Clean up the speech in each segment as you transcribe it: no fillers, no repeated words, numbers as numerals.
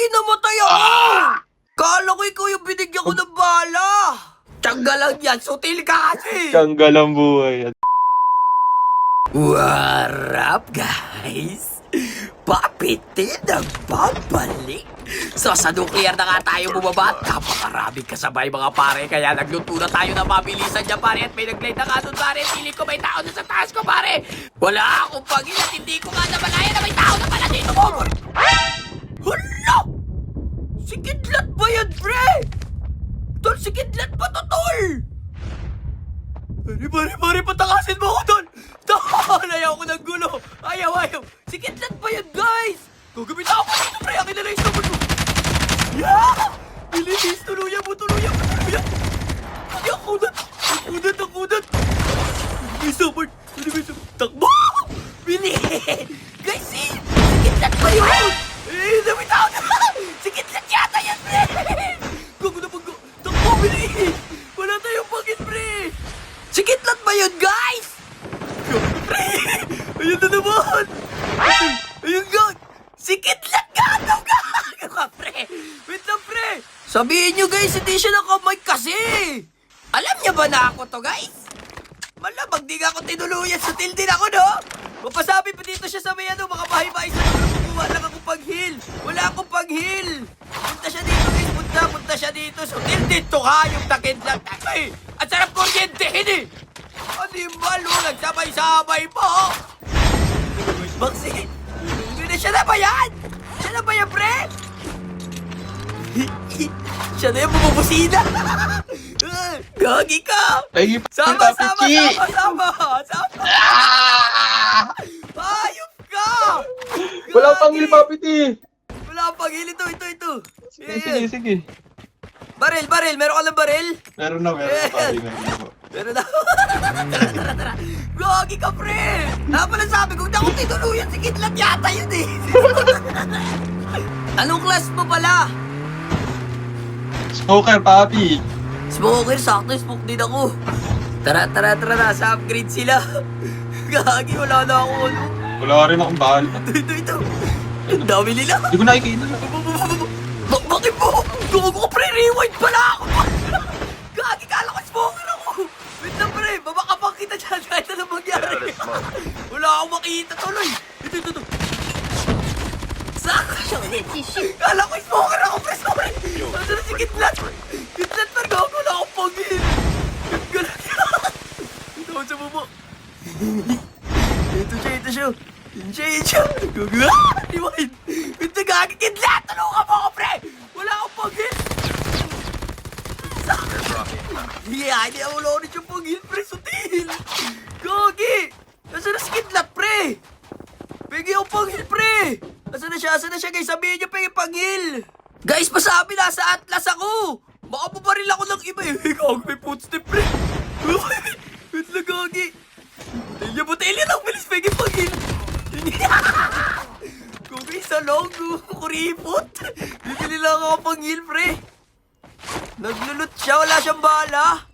Gagi, namatay ako! Kala ko ikaw yung binigyan ko ng bala! Tiyangga lang yan, sutil ka kasi! Tiyangga lang buhay. What up, guys? Papitin ang babalik. So, sa nuclear na nga tayo bumaba. Napakaraming kasabay mga pare. Kaya nagluto na tayo na mabilisan dyan, pare. At may nag-light na nga doon, pare. Piling ko may tao na sa taas ko, pare. Wala akong pagil at hindi ko nga namalaya na may tao na pala dito ko. Hala! Si Kidlat ba yan, pre? Tol, si Kidlat ba to, tol? Pare, patakasin mo ako, tol! Tol, ayaw ko ng gulo! Ayaw! Si Kidlat ba yan, guys? Gagawin ako pa dito, pre! Akin na lang yung sabon mo! Yeah! Bilis! Tuluyan mo! Ay, ang kudat! May sabon! Takbo! Bilis! Guys, si Kidlat ba yun? Dami tao na! Si Kidlat yata yan, pre! Gago na pag... Takbo, bilis! Wala tayong pagin, pre! Si Kidlat ba yun, guys? Pre! Ayun na naman! Ayun nga! Si Kidlat nga! Gago ka, pre! Wait lang, pre! Sabihin nyo, guys, hindi siya nakamay kasi! Alam niya ba na ako to, guys? Malamang di nga ako tinuluyan sa tildin ako, no? Mapasabi pa dito siya sa may ano, mga bahay-bahay sa dulo. Kukuha lang ako pag-heal. Wala akong pag-heal. Punta siya dito, guys. Punta siya dito. So, tildin to ka, yung takidlat. Ay, ang sarap kuryentehin, eh. Ano yung malo? Nagsabay-sabay po. Maxi, siya na ba yan? Siya na ba yan, pre? Siya na yung bumubusina. Gagi ka. Ay, Sama. Ah! Ayop ka. Walang pangil, Papiti. Wala pang hil. Ito. Sige. Baril. Meron ka ng baril? Meron na, pare. Meron na. Tara. Gagi ka, pre. Pala sabi ko, hindi ako tinuluyan. Si Kidlat yata yun, eh. Anong class mo pala? Smoker, papi. Smoker, sakto. Smoke din ako. Tara. Nasa upgrade sila. Gagi, wala na ako, ano. Wala rin akong bahal. Ito. Ang dami nila. Hindi ko nakikita. Bakit mo? Gago ko, pre. Rewind pala ako. Gagi, kala ko smoker ako. Wait lang, pre. Babakapang kita dyan kahit ano mangyari. Wala akong makita tuloy. Ito. Saka siya. Kala ko smoker ako, pre. Sorry. Nasa na si Kidlat. Kidlat na gago. Wala akong pag-in. Galat ka. Ito ako sa baba. Ito siya. Gago. Rewind. Ito gagi, Kidlat. Tulungan mo ako, pre. Wala akong pag-in. Hindi ako lonit yung pag-heal, pre. Sutil. Gagi. Nasaan na si Kidlat, pre? Pegi yung pag-heal, pre. Nasaan na siya, guys? Sabihin niyo, pegi pag-heal. Guys, pasabi, nasa Atlas ako. Baka mabaril ako ng iba, eh. Gagi, may footstep, pre. Wait lang, Gagi. Butelya lang, bilis, pegi pag-heal. Gagi, sa long, kuripot. Bibili lang ako pag-heal, pre. Naglulot siya, wala siyang bala.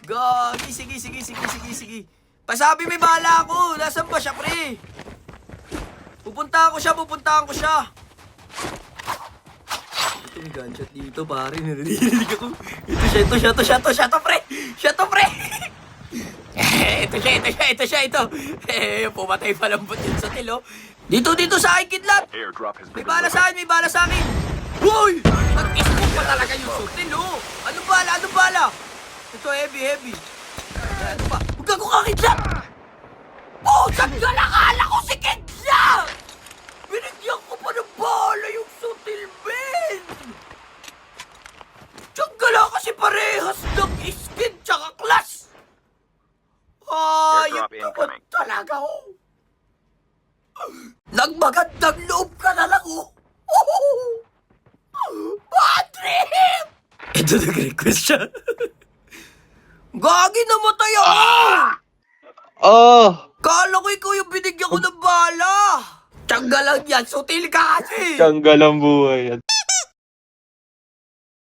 Gagi, sige. Pasabi may bala ako. Nasaan ba siya, pre? Pupuntahan ko siya. Ito may gunshot dito, pare. Narinig ako. Ito siya, pre. Ito. Pumatay pa lang yun sa tilo. Dito sa akin, Kidlat. May bala sa akin. Hoy! Nag-ispo pa talaga yung sutil, oh! Ano bala? Ito, heavy. Ano ba? Huwag ako ka, Kidlat! Oh, saan ka nakala ko si Kidlat? Binigyan ko pa ng bala yung sutil, Ben! Tiyangala kasi parehas ng skin tsaka class! Ayop naman talaga, oh! Nagmagandang loob ka na lang, oh! Bad trip! Ito nag-request siya. Gagi, namatay ako! Kala ko ikaw yung binigyan ko ng bala! Tiyangga lang yan, sutil ka kasi! Tiyangga lang buhay.